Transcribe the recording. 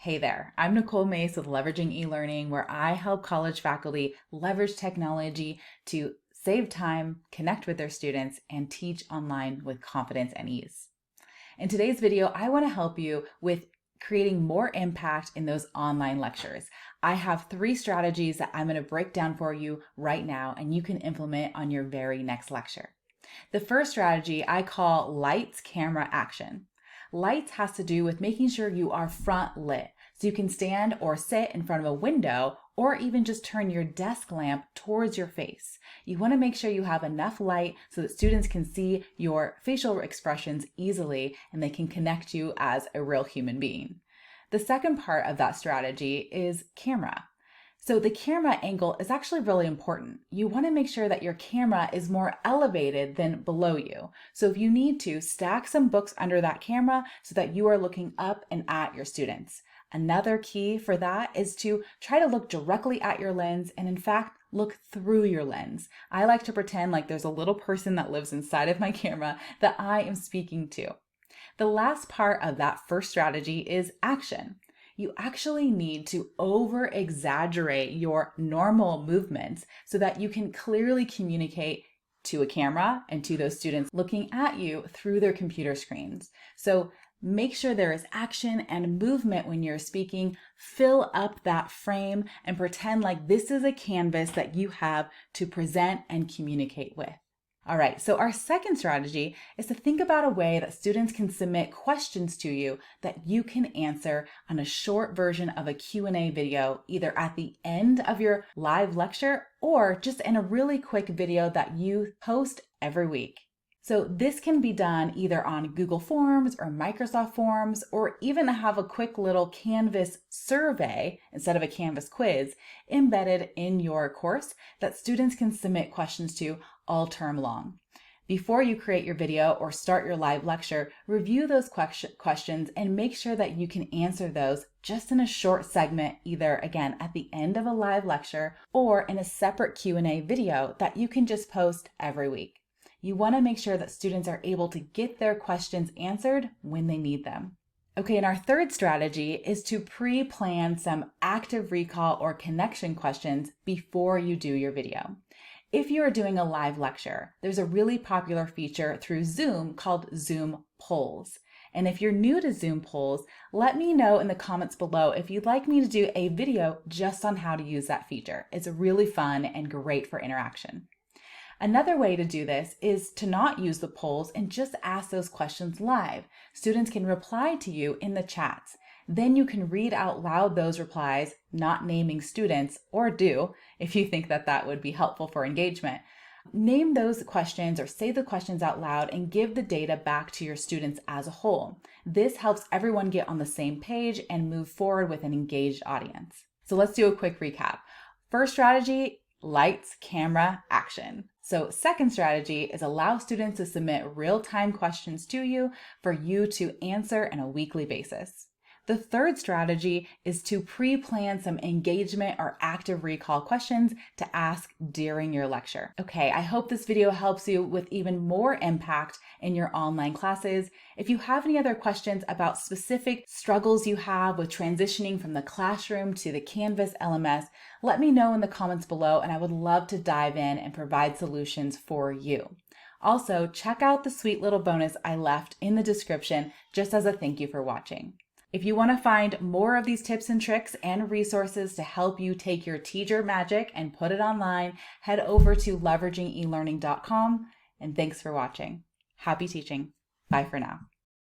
Hey there, I'm Nicole Mace with Leveraging eLearning, where I help college faculty leverage technology to save time, connect with their students, and teach online with confidence and ease. In today's video, I want to help you with creating more impact in those online lectures. I have 3 strategies that I'm going to break down for you right now, and you can implement on your very next lecture. The first strategy I call lights, camera, action. Lights has to do with making sure you are front lit, so you can stand or sit in front of a window or even just turn your desk lamp towards your face. You want to make sure you have enough light so that students can see your facial expressions easily and they can connect you as a real human being. The second part of that strategy is camera. So the camera angle is actually really important. You want to make sure that your camera is more elevated than below you. So if you need to, stack some books under that camera so that you are looking up and at your students. Another key for that is to try to look directly at your lens and in fact, look through your lens. I like to pretend like there's a little person that lives inside of my camera that I am speaking to. The last part of that first strategy is action. You actually need to over-exaggerate your normal movements so that you can clearly communicate to a camera and to those students looking at you through their computer screens. So make sure there is action and movement when you're speaking. Fill up that frame and pretend like this is a canvas that you have to present and communicate with. All right, so our second strategy is to think about a way that students can submit questions to you that you can answer on a short version of a Q&A video, either at the end of your live lecture or just in a really quick video that you post every week. So this can be done either on Google Forms or Microsoft Forms, or even have a quick little Canvas survey instead of a Canvas quiz embedded in your course that students can submit questions to all term long. Before you create your video or start your live lecture, review those questions and make sure that you can answer those just in a short segment, either again at the end of a live lecture or in a separate Q&A video that you can just post every week. You want to make sure that students are able to get their questions answered when they need them. Okay, and our third strategy is to pre-plan some active recall or connection questions before you do your video. If you are doing a live lecture, there's a really popular feature through Zoom called Zoom Polls. And if you're new to Zoom Polls, let me know in the comments below if you'd like me to do a video just on how to use that feature. It's really fun and great for interaction. Another way to do this is to not use the polls and just ask those questions live. Students can reply to you in the chats. Then you can read out loud those replies, not naming students, or do, if you think that that would be helpful for engagement. Name those questions or say the questions out loud and give the data back to your students as a whole. This helps everyone get on the same page and move forward with an engaged audience. So let's do a quick recap. First strategy, lights, camera, action. So second strategy is allow students to submit real-time questions to you for you to answer on a weekly basis. The third strategy is to pre-plan some engagement or active recall questions to ask during your lecture. Okay, I hope this video helps you with even more impact in your online classes. If you have any other questions about specific struggles you have with transitioning from the classroom to the Canvas LMS, let me know in the comments below and I would love to dive in and provide solutions for you. Also, check out the sweet little bonus I left in the description just as a thank you for watching. If you want to find more of these tips and tricks and resources to help you take your teacher magic and put it online, head over to leveragingelearning.com. And thanks for watching. Happy teaching. Bye for now.